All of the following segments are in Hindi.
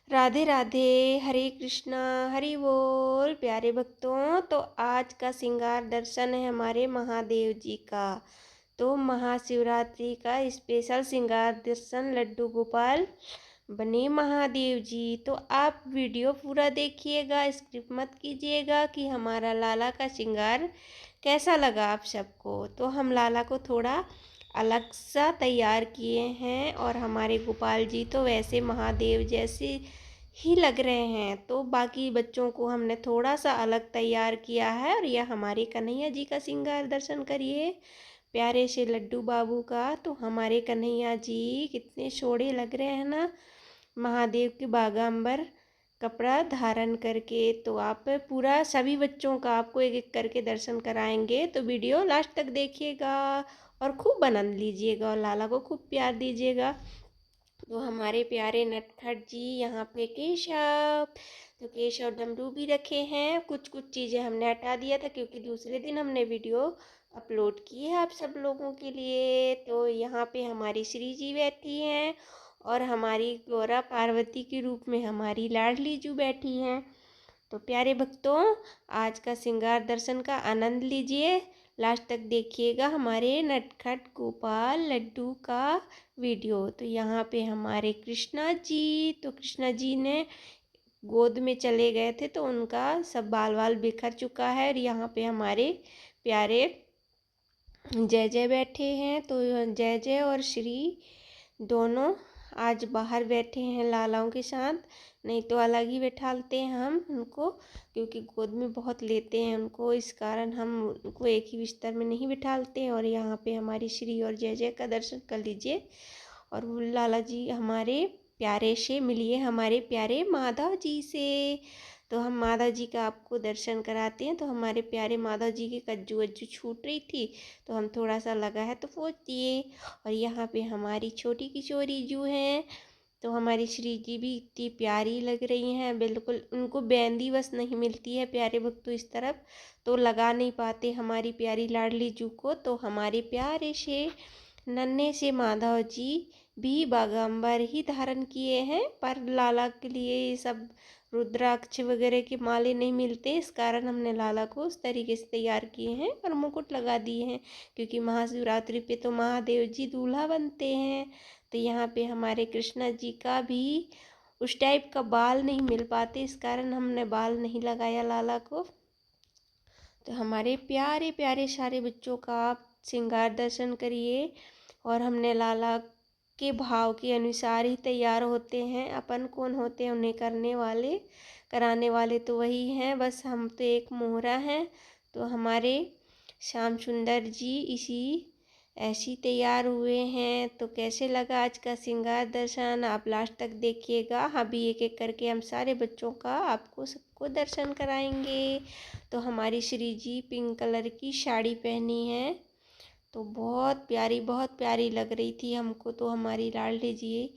राधे राधे, हरे कृष्णा, हरि बोल। प्यारे भक्तों, तो आज का श्रृंगार दर्शन है हमारे महादेव जी का। तो महाशिवरात्रि का स्पेशल श्रृंगार दर्शन लड्डू गोपाल बने महादेव जी। तो आप वीडियो पूरा देखिएगा, स्किप मत कीजिएगा कि हमारा लाला का श्रृंगार कैसा लगा आप सबको। तो हम लाला को थोड़ा अलग सा तैयार किए हैं और हमारे गोपाल जी तो वैसे महादेव जैसे ही लग रहे हैं। तो बाकी बच्चों को हमने थोड़ा सा अलग तैयार किया है। और यह हमारे कन्हैया जी का श्रृंगार दर्शन करिए, प्यारे से लड्डू बाबू का। तो हमारे कन्हैया जी कितने सोड़े लग रहे हैं ना, महादेव के बागांबर कपड़ा धारण करके। तो आप पूरा सभी बच्चों का आपको एक एक करके दर्शन कराएंगे, तो वीडियो लास्ट तक देखिएगा और खूब आनंद लीजिएगा और लाला को खूब प्यार दीजिएगा। तो हमारे प्यारे नटखट जी यहाँ पे केशव, तो केशव डमरू भी रखे हैं। कुछ कुछ चीज़ें हमने हटा दिया था क्योंकि दूसरे दिन हमने वीडियो अपलोड की है आप सब लोगों के लिए। तो यहाँ पे हमारी श्री जी बैठी हैं और हमारी गौरा पार्वती के रूप में हमारी लाडली जू बैठी हैं। तो प्यारे भक्तों, आज का श्रृंगार दर्शन का आनंद लीजिए, लास्ट तक देखिएगा हमारे नटखट गोपाल लड्डू का वीडियो। तो यहाँ पे हमारे कृष्णा जी, तो कृष्णा जी ने गोद में चले गए थे तो उनका सब बाल वाल बिखर चुका है। और यहाँ पे हमारे प्यारे जय जय बैठे हैं। तो जय जय और श्री दोनों आज बाहर बैठे हैं लालाओं के साथ, नहीं तो अलग ही बैठालते हैं हम उनको, क्योंकि गोद में बहुत लेते हैं उनको, इस कारण हम उनको एक ही बिस्तर में नहीं बिठालते हैं। और यहाँ पे हमारी श्री और जय जय का दर्शन कर लीजिए। और वो लाला जी हमारे प्यारे से मिलिए हमारे प्यारे माधव जी से। तो हम माधव जी का आपको दर्शन कराते हैं। तो हमारे प्यारे माधव जी की कज्जू वज्जू छूट रही थी तो हम थोड़ा सा लगा है तो पोंछ दिए। और यहाँ पे हमारी छोटी किशोरी जू हैं, तो हमारी श्री जी भी इतनी प्यारी लग रही हैं, बिल्कुल उनको बेंदी बस नहीं मिलती है प्यारे भक्तों इस तरफ, तो लगा नहीं पाते हमारी प्यारी लाडली जू को। तो हमारे प्यारे से नन्हे से माधव जी भी बागांबर ही धारण किए हैं, पर लाला के लिए ये सब रुद्राक्ष वगैरह के माले नहीं मिलते, इस कारण हमने लाला को उस तरीके से तैयार किए हैं और मुकुट लगा दिए हैं, क्योंकि महाशिवरात्रि पे तो महादेव जी दूल्हा बनते हैं। तो यहाँ पे हमारे कृष्णा जी का भी उस टाइप का बाल नहीं मिल पाते, इस कारण हमने बाल नहीं लगाया लाला को। तो हमारे प्यारे प्यारे सारे बच्चों का आप श्रृंगार दर्शन करिए। और हमने लाला के भाव के अनुसार ही तैयार होते हैं, अपन कौन होते हैं उन्हें करने वाले, कराने वाले तो वही हैं, बस हम तो एक मोहरा हैं। तो हमारे श्याम सुंदर जी इसी ऐसे ही तैयार हुए हैं। तो कैसे लगा आज का श्रृंगार दर्शन, आप लास्ट तक देखिएगा। अभी एक एक करके हम सारे बच्चों का आपको सबको दर्शन कराएंगे। तो हमारी श्री जी पिंक कलर की साड़ी पहनी है, तो बहुत प्यारी लग रही थी हमको तो हमारी लाडली जी।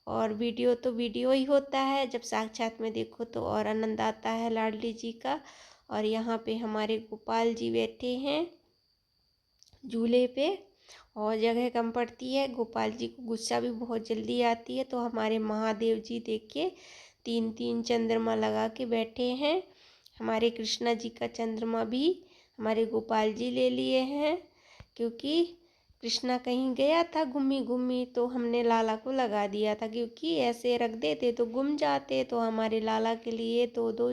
और वीडियो तो वीडियो ही होता है, जब साक्षात में देखो तो और आनंद आता है लाडली जी का। और यहाँ पे हमारे गोपाल जी बैठे हैं झूले पे, और जगह कम पड़ती है, गोपाल जी को गुस्सा भी बहुत जल्दी आती है। तो हमारे महादेव जी देखिए तीन तीन चंद्रमा लगा के बैठे हैं। हमारे कृष्णा जी का चंद्रमा भी हमारे गोपाल जी ले लिए हैं, क्योंकि कृष्णा कहीं गया था घूमी घूमी, तो हमने लाला को लगा दिया था, क्योंकि ऐसे रख देते तो गुम जाते। तो हमारे लाला के लिए दो दो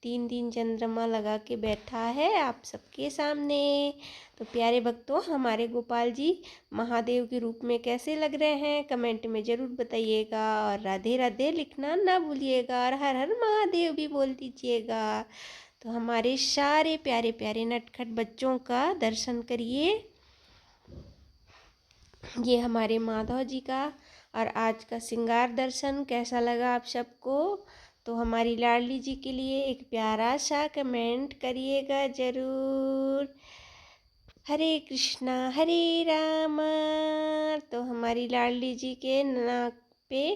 तीन तीन चंद्रमा लगा के बैठा है आप सबके सामने। तो प्यारे भक्तों, हमारे गोपाल जी महादेव के रूप में कैसे लग रहे हैं कमेंट में ज़रूर बताइएगा। और राधे राधे लिखना ना भूलिएगा, और हर हर महादेव भी बोल दीजिएगा। तो हमारे सारे प्यारे प्यारे नटखट बच्चों का दर्शन करिए। ये हमारे माधव जी का और आज का श्रृंगार दर्शन कैसा लगा आप सबको। तो हमारी लाडली जी के लिए एक प्यारा सा कमेंट करिएगा ज़रूर। हरे कृष्णा हरे राम। तो हमारी लाडली जी के नाक पे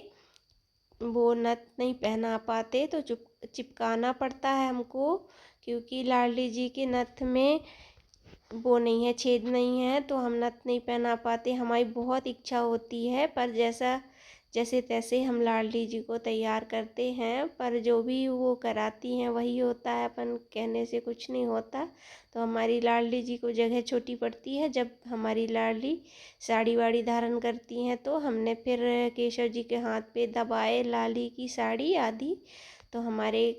वो नथ नहीं पहना पाते, तो चिपकाना पड़ता है हमको, क्योंकि लाडली जी के नथ में वो नहीं है, छेद नहीं है, तो हम नथ नहीं पहना पाते। हमारी बहुत इच्छा होती है, पर जैसा जैसे तैसे हम लाडली जी को तैयार करते हैं, पर जो भी वो कराती हैं वही होता है, अपन कहने से कुछ नहीं होता। तो हमारी लाडली जी को जगह छोटी पड़ती है। जब हमारी लाडली साड़ी वाड़ी धारण करती हैं तो हमने फिर केशव जी के हाथ पे दबाए लाली की साड़ी आदि। तो हमारे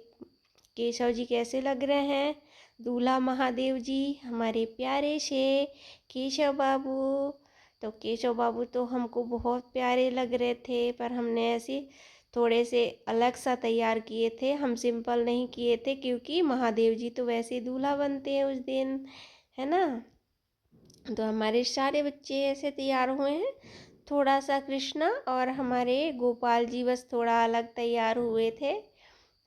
केशव जी कैसे लग रहे हैं, दूल्हा महादेव जी हमारे प्यारे से केशव बाबू। तो केशव बाबू तो हमको बहुत प्यारे लग रहे थे, पर हमने ऐसे थोड़े से अलग सा तैयार किए थे, हम सिंपल नहीं किए थे, क्योंकि महादेव जी तो वैसे दूल्हा बनते हैं उस दिन, है ना। तो हमारे सारे बच्चे ऐसे तैयार हुए हैं, थोड़ा सा कृष्णा और हमारे गोपाल जी बस थोड़ा अलग तैयार हुए थे।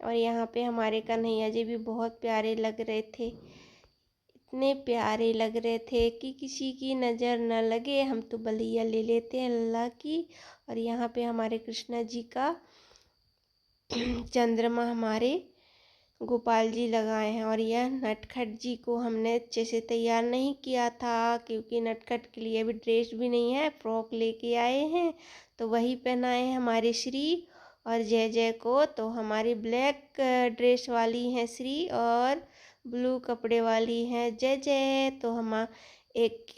और यहाँ पे हमारे कन्हैया जी भी बहुत प्यारे लग रहे थे, इतने प्यारे लग रहे थे कि किसी की नज़र न लगे, हम तो बलिया ले लेते हैं अल्लाह की। और यहाँ पे हमारे कृष्णा जी का चंद्रमा हमारे गोपाल जी लगाए हैं। और यह नटखट जी को हमने अच्छे से तैयार नहीं किया था, क्योंकि नटखट के लिए अभी ड्रेस भी नहीं है, फ्रॉक लेके आए हैं तो वही पहनाए हैं हमारे श्री और जय जय को। तो हमारी ब्लैक ड्रेस वाली हैं श्री और ब्लू कपड़े वाली हैं जय जय। तो एक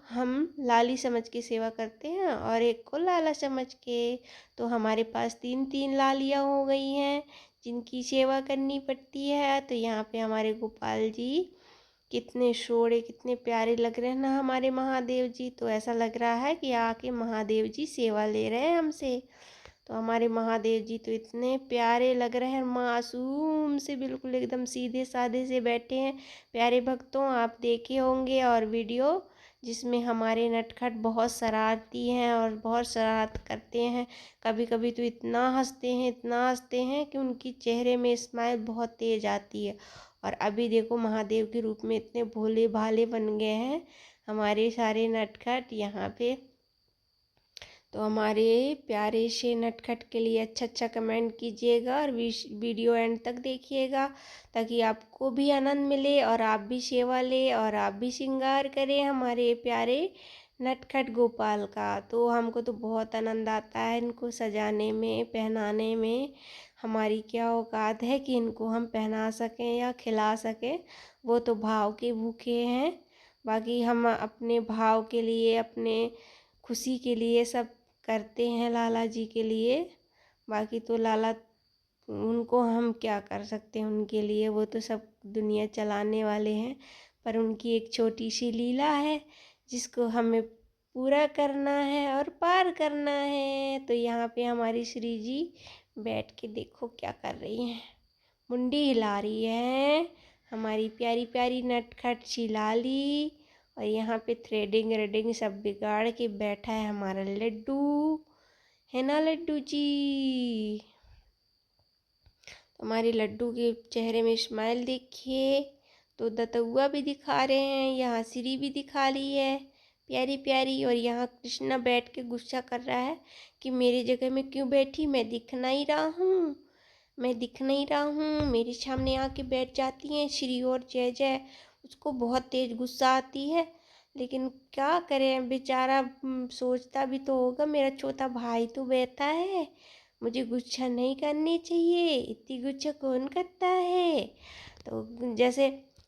हम लाली समझ के सेवा करते हैं और एक को लाला समझ के। तो हमारे पास 3-3 लालियाँ हो गई हैं जिनकी सेवा करनी पड़ती है। तो यहाँ पे हमारे गोपाल जी कितने सोड़े, कितने प्यारे लग रहे हैं ना हमारे महादेव जी। तो ऐसा लग रहा है कि आके महादेव जी सेवा ले रहे हैं हमसे। तो हमारे महादेव जी तो इतने प्यारे लग रहे हैं, मासूम से बिल्कुल एकदम सीधे साधे से बैठे हैं। प्यारे भक्तों, आप देखे होंगे और वीडियो जिसमें हमारे नटखट बहुत शरारती हैं और बहुत शरारत करते हैं। कभी कभी तो इतना हंसते हैं, इतना हंसते हैं कि उनकी चेहरे में स्माइल बहुत तेज आती है। और अभी देखो महादेव के रूप में इतने भोले भाले बन गए हैं हमारे सारे नटखट यहाँ पे। तो हमारे प्यारे से नटखट के लिए अच्छा कमेंट कीजिएगा और वीडियो एंड तक देखिएगा, ताकि आपको भी आनंद मिले और आप भी सेवा लें और आप भी श्रृंगार करें हमारे प्यारे नटखट गोपाल का। तो हमको तो बहुत आनंद आता है इनको सजाने में, पहनाने में। हमारी क्या औकात है कि इनको हम पहना सकें या खिला सकें, वो तो भाव के भूखे हैं। बाकी हम अपने भाव के लिए, अपने खुशी के लिए सब करते हैं लाला जी के लिए। बाकी तो लाला, उनको हम क्या कर सकते हैं उनके लिए, वो तो सब दुनिया चलाने वाले हैं। पर उनकी एक छोटी सी लीला है जिसको हमें पूरा करना है और पार करना है। तो यहाँ पे हमारी श्री जी बैठ के देखो क्या कर रही हैं, मुंडी हिला रही है हमारी प्यारी प्यारी नटखट सी लाली। और यहाँ पे थ्रेडिंग रेडिंग सब बिगाड़ के बैठा है हमारा लड्डू, है ना लड्डू जी। तो हमारे लड्डू के चेहरे में स्माइल देखिए, तो दतुआ भी दिखा रहे हैं, यहाँ श्री भी दिखा ली है प्यारी प्यारी। और यहाँ कृष्णा बैठ के गुस्सा कर रहा है कि मेरी जगह में क्यों बैठी, मैं दिख नहीं रहा हूँ, मैं दिख नहीं रहा हूँ, मेरे सामने आके बैठ जाती हैं श्री और जय जय। उसको बहुत तेज गुस्सा आती है, लेकिन क्या करें बेचारा, सोचता भी तो होगा मेरा छोटा भाई तो बैठा है, मुझे गुस्सा नहीं करनी चाहिए, इतनी गुस्सा कौन करता है। तो जैसे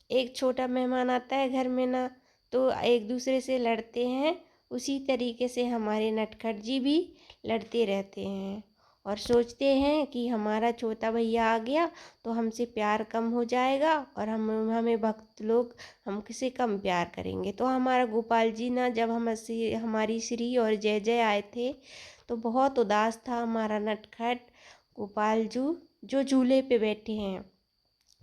एक छोटा मेहमान आता है घर में ना, तो एक दूसरे से लड़ते हैं, उसी तरीके से हमारे नटखट जी भी लड़ते रहते हैं और सोचते हैं कि हमारा छोटा भैया आ गया तो हमसे प्यार कम हो जाएगा और हमें भक्त लोग हमसे कम प्यार करेंगे। तो हमारा गोपाल जी ना, जब हमारी श्री और जय जय आए थे तो बहुत उदास था हमारा नटखट गोपाल जी, जो झूले पे बैठे हैं।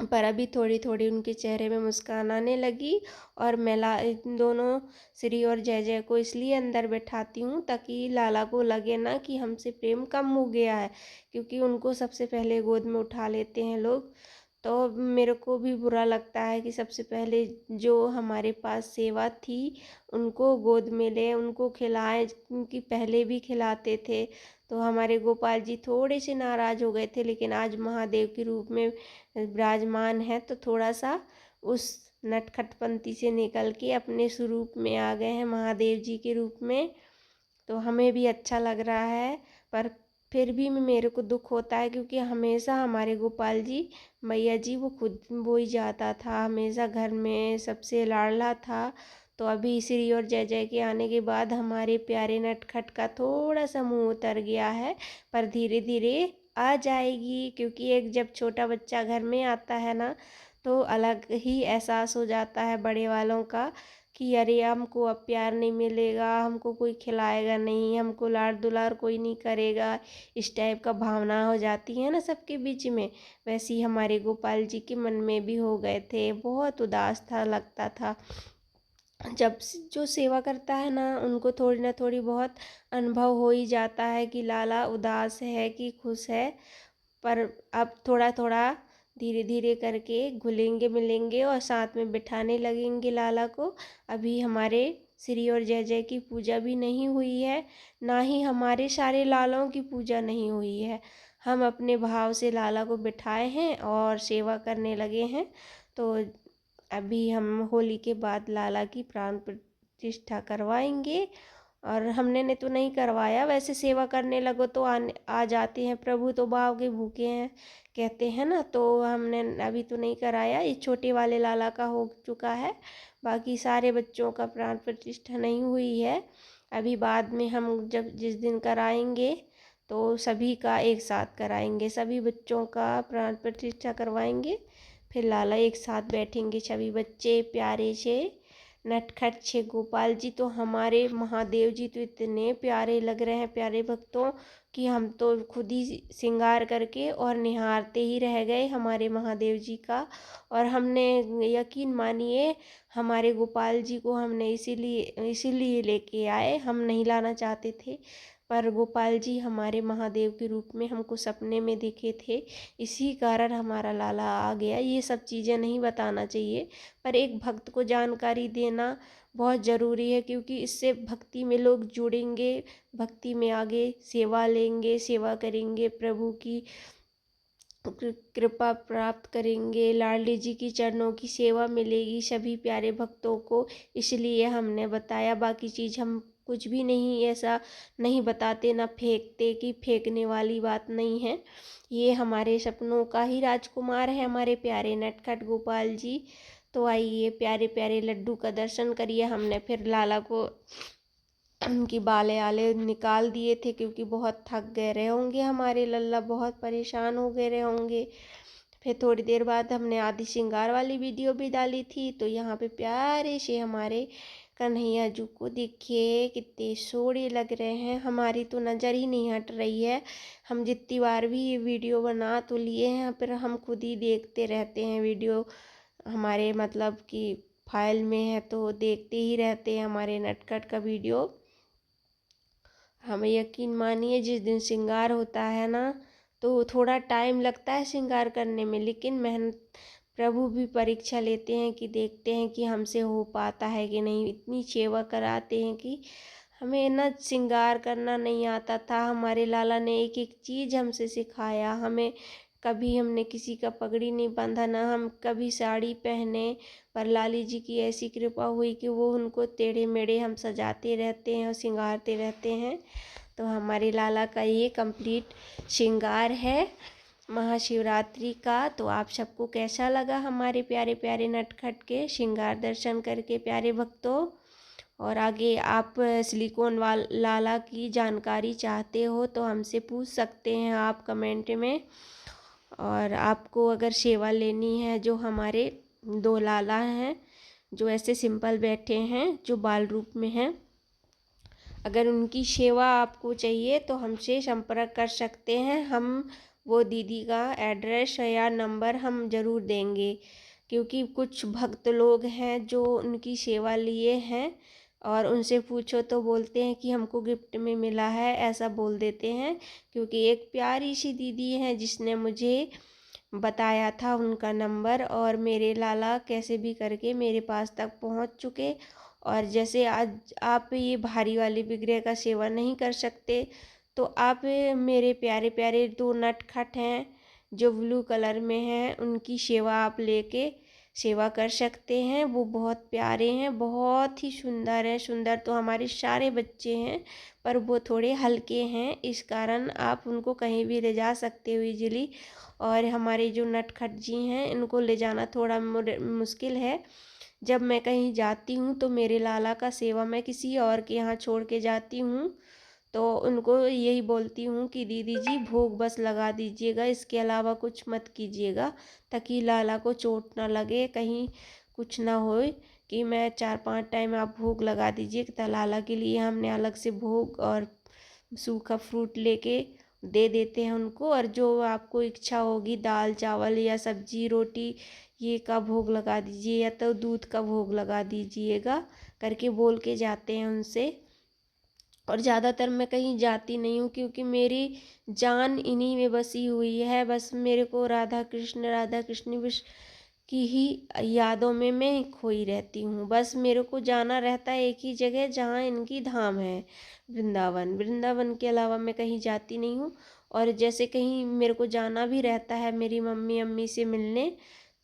पर अभी थोड़ी थोड़ी उनके चेहरे में मुस्कान आने लगी। और मैं इन दोनों श्री और जय जय को इसलिए अंदर बैठाती हूँ ताकि लाला को लगे ना कि हमसे प्रेम कम हो गया है, क्योंकि उनको सबसे पहले गोद में उठा लेते हैं लोग। तो मेरे को भी बुरा लगता है कि सबसे पहले जो हमारे पास सेवा थी उनको गोद में ले, उनको खिलाएं, क्योंकि पहले भी खिलाते थे। तो हमारे गोपाल जी थोड़े से नाराज़ हो गए थे, लेकिन आज महादेव के रूप में विराजमान है तो थोड़ा सा उस नटखटपंती से निकल के अपने स्वरूप में आ गए हैं महादेव जी के रूप में। तो हमें भी अच्छा लग रहा है। पर फिर भी मेरे को दुख होता है, क्योंकि हमेशा हमारे गोपाल जी मैया जी वो खुद वो ही जाता था, हमेशा घर में सबसे लाडला था। तो अभी श्री और जय जय के आने के बाद हमारे प्यारे नटखट का थोड़ा सा मुंह उतर गया है, पर धीरे धीरे आ जाएगी, क्योंकि एक जब छोटा बच्चा घर में आता है ना, तो अलग ही एहसास हो जाता है बड़े वालों का कि अरे हमको अब प्यार नहीं मिलेगा, हमको कोई खिलाएगा नहीं, हमको लाड दुलार कोई नहीं करेगा, इस टाइप का भावना हो जाती है ना सबके बीच में। वैसे ही हमारे गोपाल जी के मन में भी हो गए थे, बहुत उदास था, लगता था। जब जो सेवा करता है ना, उनको थोड़ी ना थोड़ी बहुत अनुभव हो ही जाता है कि लाला उदास है कि खुश है। पर अब थोड़ा थोड़ा धीरे धीरे करके घुलेंगे मिलेंगे और साथ में बिठाने लगेंगे लाला को। अभी हमारे श्री और जय जय की पूजा भी नहीं हुई है, ना ही हमारे सारे लालों की पूजा नहीं हुई है। हम अपने भाव से लाला को बिठाए हैं और सेवा करने लगे हैं। तो अभी हम होली के बाद लाला की प्राण प्रतिष्ठा करवाएंगे। और हमने ने तो नहीं करवाया, वैसे सेवा करने लगो तो आ जाते हैं प्रभु, तो भाव के भूखे हैं कहते हैं ना, तो हमने अभी तो नहीं कराया। ये छोटे वाले लाला का हो चुका है, बाकी सारे बच्चों का प्राण प्रतिष्ठा नहीं हुई है। अभी बाद में हम जब जिस दिन कराएंगे तो सभी का एक साथ कराएंगे, सभी बच्चों का प्राण प्रतिष्ठा करवाएंगे। फिर लाला एक साथ बैठेंगे, सभी बच्चे प्यारे से नटखट छे गोपाल जी। तो हमारे महादेव जी तो इतने प्यारे लग रहे हैं प्यारे भक्तों, कि हम तो खुद ही श्रृंगार करके और निहारते ही रह गए हमारे महादेव जी का। और हमने, यकीन मानिए, हमारे गोपाल जी को हमने इसीलिए लेके आए, हम नहीं लाना चाहते थे, पर गोपाल जी हमारे महादेव के रूप में हमको सपने में दिखे थे, इसी कारण हमारा लाला आ गया। ये सब चीज़ें नहीं बताना चाहिए, पर एक भक्त को जानकारी देना बहुत ज़रूरी है, क्योंकि इससे भक्ति में लोग जुड़ेंगे, भक्ति में आगे सेवा लेंगे, सेवा करेंगे, प्रभु की कृपा प्राप्त करेंगे, लाडली जी की चरणों की सेवा मिलेगी सभी प्यारे भक्तों को। इसलिए हमने बताया, बाकी चीज़ हम कुछ भी नहीं ऐसा नहीं बताते, ना फेंकते, कि फेंकने वाली बात नहीं है। ये हमारे सपनों का ही राजकुमार है हमारे प्यारे नटखट गोपाल जी। तो आइए प्यारे प्यारे लड्डू का दर्शन करिए। हमने फिर लाला को उनकी बाले आले निकाल दिए थे, क्योंकि बहुत थक गए रहे होंगे हमारे लल्ला, बहुत परेशान हो गए रहे होंगे। फिर थोड़ी देर बाद हमने आदि श्रृंगार वाली वीडियो भी डाली थी। तो यहाँ पे प्यारे से हमारे कन्हैया जी को देखिए कितने सोड़े लग रहे हैं, हमारी तो नज़र ही नहीं हट रही है। हम जितनी बार भी ये वीडियो बना तो लिए हैं, फिर हम खुद ही देखते रहते हैं वीडियो, हमारे मतलब कि फाइल में है तो देखते ही रहते हैं हमारे नटखट का वीडियो। हमें यकीन मानिए, जिस दिन श्रृंगार होता है ना, तो थोड़ा टाइम लगता है श्रृंगार करने में, लेकिन मेहनत प्रभु भी परीक्षा लेते हैं कि देखते हैं कि हमसे हो पाता है कि नहीं। इतनी सेवा कराते हैं कि हमें ना श्रृंगार करना नहीं आता था, हमारे लाला ने एक एक चीज़ हमसे सिखाया। हमें कभी हमने किसी का पगड़ी नहीं बांधा, ना हम कभी साड़ी पहने, पर लाली जी की ऐसी कृपा हुई कि वो उनको टेढ़े मेढ़े हम सजाते रहते हैं और श्रृंगारते रहते हैं। तो हमारे लाला का ये कंप्लीट श्रृंगार है महाशिवरात्रि का। तो आप सबको कैसा लगा हमारे प्यारे प्यारे नटखट के श्रृंगार दर्शन करके प्यारे भक्तों? और आगे आप सिलिकॉन लाला की जानकारी चाहते हो तो हमसे पूछ सकते हैं आप कमेंट में। और आपको अगर सेवा लेनी है, जो हमारे 2 लाला हैं जो ऐसे सिंपल बैठे हैं, जो बाल रूप में हैं, अगर उनकी सेवा आपको चाहिए तो हमसे संपर्क कर सकते हैं। हम वो दीदी का एड्रेस या नंबर हम ज़रूर देंगे, क्योंकि कुछ भक्त लोग हैं जो उनकी सेवा लिए हैं और उनसे पूछो तो बोलते हैं कि हमको गिफ्ट में मिला है, ऐसा बोल देते हैं। क्योंकि एक प्यारी सी दीदी है जिसने मुझे बताया था उनका नंबर, और मेरे लाला कैसे भी करके मेरे पास तक पहुंच चुके। और जैसे आज आप ये भारी वाली विग्रह का सेवा नहीं कर सकते, तो आप मेरे प्यारे प्यारे 2 नटखट हैं जो ब्लू कलर में हैं, उनकी सेवा आप लेके सेवा कर सकते हैं। वो बहुत प्यारे हैं, बहुत ही सुंदर है। सुंदर तो हमारे सारे बच्चे हैं, पर वो थोड़े हल्के हैं, इस कारण आप उनको कहीं भी ले जा सकते हो इजीली। और हमारे जो नटखट जी हैं, इनको ले जाना थोड़ा मुश्किल है। जब मैं कहीं जाती हूँ तो मेरे लाला का सेवा मैं किसी और के यहाँ छोड़ के जाती हूँ, तो उनको यही बोलती हूँ कि दीदी जी भोग बस लगा दीजिएगा, इसके अलावा कुछ मत कीजिएगा, ताकि लाला को चोट ना लगे, कहीं कुछ ना होए। कि मैं 4-5 टाइम आप भोग लगा दीजिए। तो लाला के लिए हमने अलग से भोग और सूखा फ्रूट लेके दे देते हैं उनको। और जो आपको इच्छा होगी, दाल चावल या सब्जी रोटी, ये का भोग लगा दीजिए, या तो दूध का भोग लगा दीजिएगा करके बोल के जाते हैं उनसे। और ज़्यादातर मैं कहीं जाती नहीं हूँ, क्योंकि मेरी जान इन्हीं में बसी हुई है। बस मेरे को राधा कृष्ण बस की ही यादों में मैं खोई रहती हूँ। बस मेरे को जाना रहता है एक ही जगह जहाँ इनकी धाम है, वृंदावन। वृंदावन के अलावा मैं कहीं जाती नहीं हूँ। और जैसे कहीं मेरे को जाना भी रहता है मेरी मम्मी अम्मी से मिलने,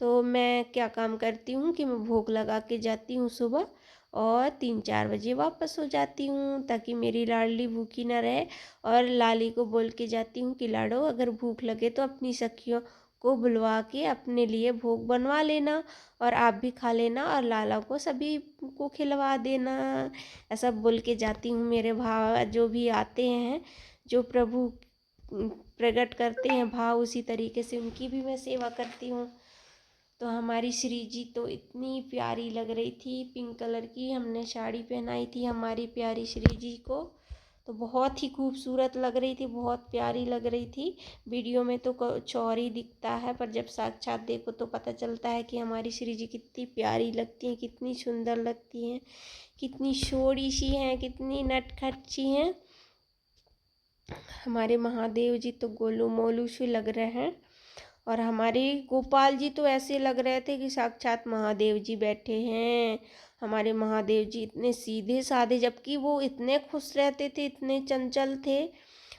तो मैं क्या काम करती हूँ कि मैं भोग लगा के जाती हूँ सुबह, और 3-4 बजे वापस हो जाती हूँ, ताकि मेरी लाडली भूखी ना रहे। और लाली को बोल के जाती हूँ कि लाडो, अगर भूख लगे तो अपनी सखियों को बुलवा के अपने लिए भोग बनवा लेना, और आप भी खा लेना, और लाला को सभी को खिलवा देना। ऐसा बोल के जाती हूँ। मेरे भाव जो भी आते हैं, जो प्रभु प्रकट करते हैं भाव, उसी तरीके से उनकी भी मैं सेवा करती हूँ। तो हमारी श्री जी तो इतनी प्यारी लग रही थी, पिंक कलर की हमने साड़ी पहनाई थी हमारी प्यारी श्री जी को। तो बहुत ही खूबसूरत लग रही थी, बहुत प्यारी लग रही थी। वीडियो में तो कुछ और ही दिखता है, पर जब साक्षात देखो तो पता चलता है कि हमारी श्री जी कितनी प्यारी लगती हैं, कितनी सुंदर लगती हैं, कितनी सोड़ी सी हैं, कितनी नटखट सी हैं। हमारे महादेव जी तो गोलू मोलू से लग रहे हैं। और हमारे गोपाल जी तो ऐसे लग रहे थे कि साक्षात महादेव जी बैठे हैं। हमारे महादेव जी इतने सीधे साधे, जबकि वो इतने खुश रहते थे, इतने चंचल थे।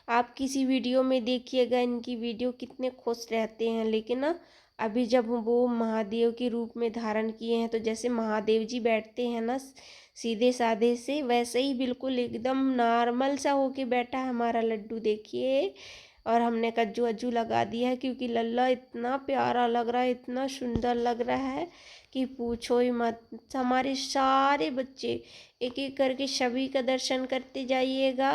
आप किसी वीडियो में देखिएगा इनकी वीडियो, कितने खुश रहते हैं। लेकिन ना, अभी जब वो महादेव के रूप में धारण किए हैं, तो जैसे महादेव जी बैठते हैं ना सीधे साधे से, वैसे ही बिल्कुल एकदम नॉर्मल सा होके बैठा है हमारा लड्डू, देखिए। और हमने कज्जू अज्जू लगा दिया है, क्योंकि लल्ला इतना प्यारा लग रहा है, इतना सुंदर लग रहा है कि पूछो ही मत। हमारे सारे बच्चे एक एक करके सभी का दर्शन करते जाइएगा।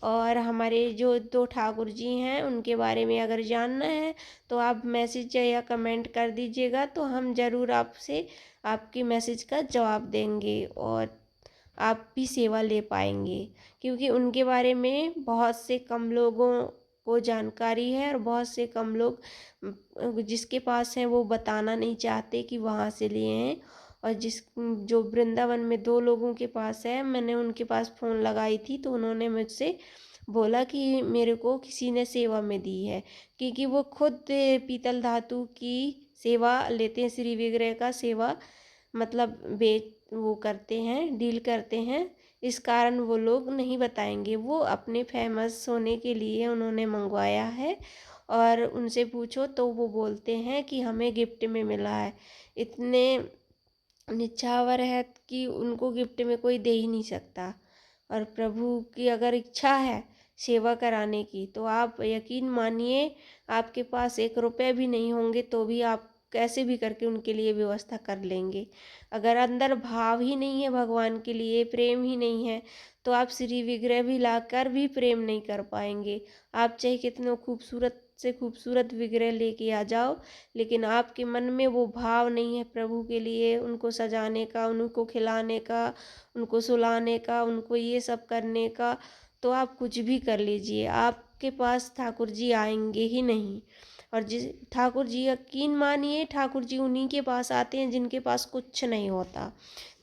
और हमारे जो 2 ठाकुर जी हैं, उनके बारे में अगर जानना है तो आप मैसेज या कमेंट कर दीजिएगा, तो हम ज़रूर आपसे आपकी मैसेज का जवाब देंगे, और आप भी सेवा ले पाएंगे। क्योंकि उनके बारे में बहुत से कम लोगों को जानकारी है, और बहुत से कम लोग जिसके पास है वो बताना नहीं चाहते कि वहाँ से लिए हैं। और जो वृंदावन में 2 लोगों के पास है, मैंने उनके पास फ़ोन लगाई थी, तो उन्होंने मुझसे बोला कि मेरे को किसी ने सेवा में दी है, क्योंकि वो खुद पीतल धातु की सेवा लेते हैं, श्री विग्रह का सेवा मतलब वो करते हैं, डील करते हैं। इस कारण वो लोग नहीं बताएंगे, वो अपने फेमस होने के लिए उन्होंने मंगवाया है। और उनसे पूछो तो वो बोलते हैं कि हमें गिफ्ट में मिला है। इतने निछावर है कि उनको गिफ्ट में कोई दे ही नहीं सकता। और प्रभु की अगर इच्छा है सेवा कराने की, तो आप यकीन मानिए, आपके पास 1 रुपये भी नहीं होंगे तो भी आप कैसे भी करके उनके लिए व्यवस्था कर लेंगे। अगर अंदर भाव ही नहीं है भगवान के लिए, प्रेम ही नहीं है, तो आप श्री विग्रह भी लाकर भी प्रेम नहीं कर पाएंगे। आप चाहे कितने खूबसूरत से खूबसूरत विग्रह लेके आ जाओ, लेकिन आपके मन में वो भाव नहीं है प्रभु के लिए, उनको सजाने का, उनको खिलाने का, उनको सुलाने का, उनको ये सब करने का, तो आप कुछ भी कर लीजिए, आपके पास ठाकुर जी आएंगे ही नहीं। और जिस ठाकुर जी, यकीन मानिए, ठाकुर जी उन्हीं के पास आते हैं जिनके पास कुछ नहीं होता।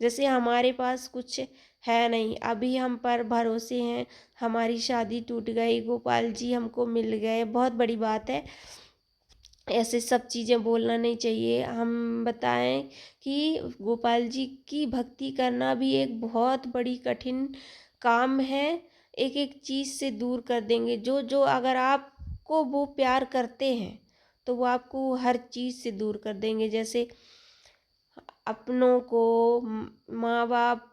जैसे हमारे पास कुछ है नहीं, अभी हम पर भरोसे हैं, हमारी शादी टूट गई, गोपाल जी हमको मिल गए, बहुत बड़ी बात है। ऐसे सब चीज़ें बोलना नहीं चाहिए। हम बताएं कि गोपाल जी की भक्ति करना भी एक बहुत बड़ी कठिन काम है। एक एक चीज़ से दूर कर देंगे, जो जो अगर आपको वो प्यार करते हैं तो वो आपको हर चीज़ से दूर कर देंगे। जैसे अपनों को, माँ बाप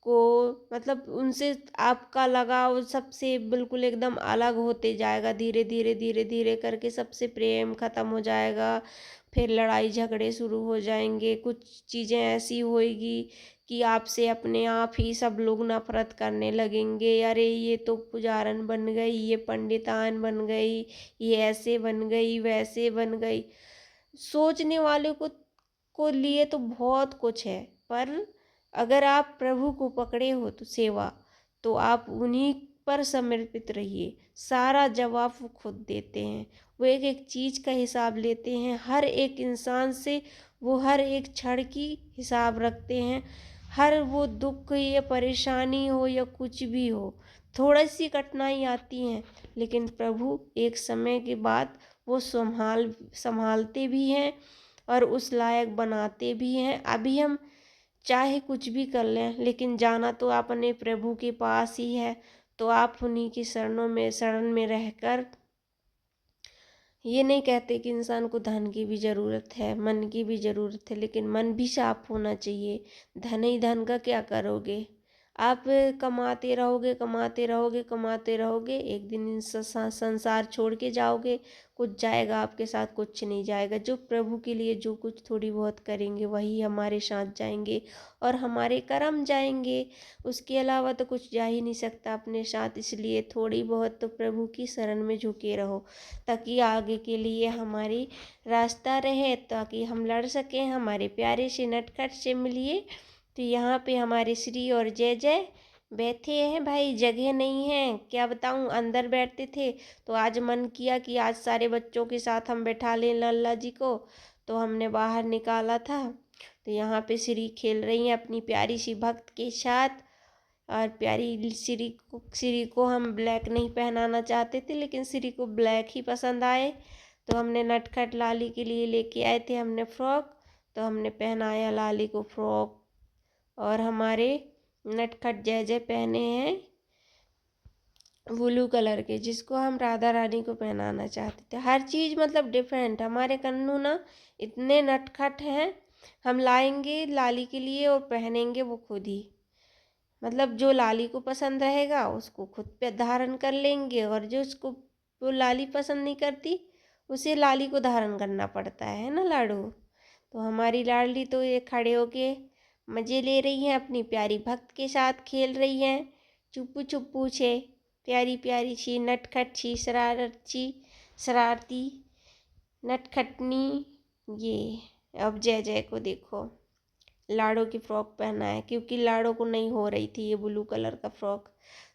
को, मतलब उनसे आपका लगाव सबसे बिल्कुल एकदम अलग होते जाएगा। धीरे धीरे धीरे धीरे करके सबसे प्रेम ख़त्म हो जाएगा। फिर लड़ाई झगड़े शुरू हो जाएंगे। कुछ चीज़ें ऐसी होएगी कि आपसे अपने आप ही सब लोग नफरत करने लगेंगे। अरे ये तो पुजारन बन गई, ये पंडितान बन गई, ये ऐसे बन गई, वैसे बन गई। सोचने वाले को लिए तो बहुत कुछ है, पर अगर आप प्रभु को पकड़े हो तो सेवा, तो आप उन्हीं पर समर्पित रहिए। सारा जवाब वो खुद देते हैं। वो एक एक चीज़ का हिसाब लेते हैं। हर एक इंसान से वो हर एक क्षण की हिसाब रखते हैं। हर वो दुख या परेशानी हो या कुछ भी हो, थोड़ी सी कठिनाई आती हैं, लेकिन प्रभु एक समय के बाद वो संभालते भी हैं और उस लायक बनाते भी हैं। अभी हम चाहे कुछ भी कर लें, लेकिन जाना तो अपने प्रभु के पास ही है। तो आप उन्हीं की शरण में रहकर, ये नहीं कहते कि इंसान को धन की भी ज़रूरत है, मन की भी ज़रूरत है, लेकिन मन भी साफ होना चाहिए। धन ही धन का क्या करोगे? आप कमाते रहोगे, कमाते रहोगे, कमाते रहोगे, एक दिन इन संसार छोड़ के जाओगे। कुछ जाएगा आपके साथ, कुछ नहीं जाएगा। जो प्रभु के लिए जो कुछ थोड़ी बहुत करेंगे वही हमारे साथ जाएंगे और हमारे कर्म जाएंगे। उसके अलावा तो कुछ जा ही नहीं सकता अपने साथ। इसलिए थोड़ी बहुत तो प्रभु की शरण में झुके रहो, ताकि आगे के लिए हमारी रास्ता रहे, ताकि हम लड़ सकें। हमारे प्यारे से नटखट से मिलिए। तो यहाँ पे हमारे श्री और जय जय बैठे हैं भाई, जगह नहीं है, क्या बताऊँ। अंदर बैठते थे तो आज मन किया कि आज सारे बच्चों के साथ हम बैठा लें लल्ला जी को, तो हमने बाहर निकाला था। तो यहाँ पे श्री खेल रही हैं अपनी प्यारी सी भक्त के साथ। और प्यारी श्री को हम ब्लैक नहीं पहनाना चाहते थे, लेकिन श्री को ब्लैक ही पसंद आए। तो हमने नटखट लाली के लिए लेके आए थे हमने फ्रॉक, तो हमने पहनाया लाली को फ्रॉक। और हमारे नटखट जय जय पहने हैं ब्लू कलर के, जिसको हम राधा रानी को पहनाना चाहते थे। हर चीज़ मतलब डिफरेंट। हमारे कन्नू ना इतने नटखट हैं, हम लाएंगे लाली के लिए और पहनेंगे वो खुद ही। मतलब जो लाली को पसंद रहेगा उसको खुद पे धारण कर लेंगे, और जो उसको वो लाली पसंद नहीं करती उसे लाली को धारण करना पड़ता है ना लाडू। तो हमारी लाडली तो ये खड़े होके मज़े ले रही हैं, अपनी प्यारी भक्त के साथ खेल रही हैं चुप्पू चुप्पू छे। प्यारी प्यारी सी नटखट सी शरारती नटखटनी। ये अब जय जय को देखो, लाड़ो की फ्रॉक पहना है, क्योंकि लाड़ो को नहीं हो रही थी ये ब्लू कलर का फ्रॉक।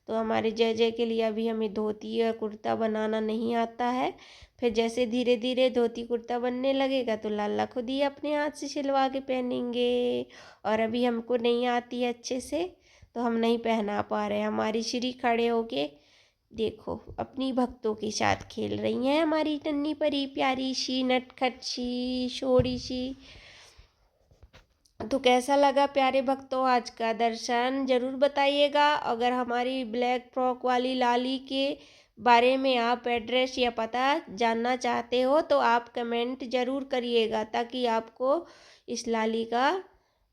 तो हमारे जय जय के लिए अभी हमें धोती और कुर्ता बनाना नहीं आता है। फिर जैसे धीरे धीरे धोती कुर्ता बनने लगेगा तो लाला खुद ही अपने हाथ से सिलवा के पहनेंगे। और अभी हमको नहीं आती है अच्छे से, तो हम नहीं पहना पा रहे। हमारी श्री खड़े होके देखो अपनी भक्तों के साथ खेल रही हैं, हमारी नन्ही परी प्यारी सी नटखट सी शोरी सी। तो कैसा लगा प्यारे भक्तों आज का दर्शन, ज़रूर बताइएगा। अगर हमारी ब्लैक फ्रॉक वाली लाली के बारे में आप एड्रेस या पता जानना चाहते हो तो आप कमेंट ज़रूर करिएगा, ताकि आपको इस लाली का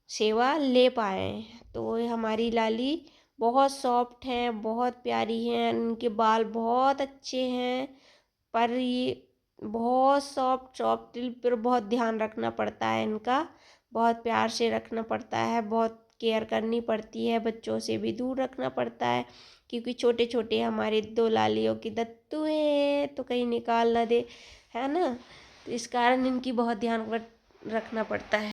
सेवा ले पाएँ। तो हमारी लाली बहुत सॉफ्ट हैं, बहुत प्यारी हैं, उनके बाल बहुत अच्छे हैं, पर ये बहुत सॉफ्ट दिल पर बहुत ध्यान रखना पड़ता है इनका, बहुत प्यार से रखना पड़ता है, बहुत केयर करनी पड़ती है, बच्चों से भी दूर रखना पड़ता है, क्योंकि छोटे छोटे हमारे दो लालियों की दत्तू हैं तो कहीं निकाल ना दे, है ना। तो इस कारण इनकी बहुत ध्यान रखना पड़ता है।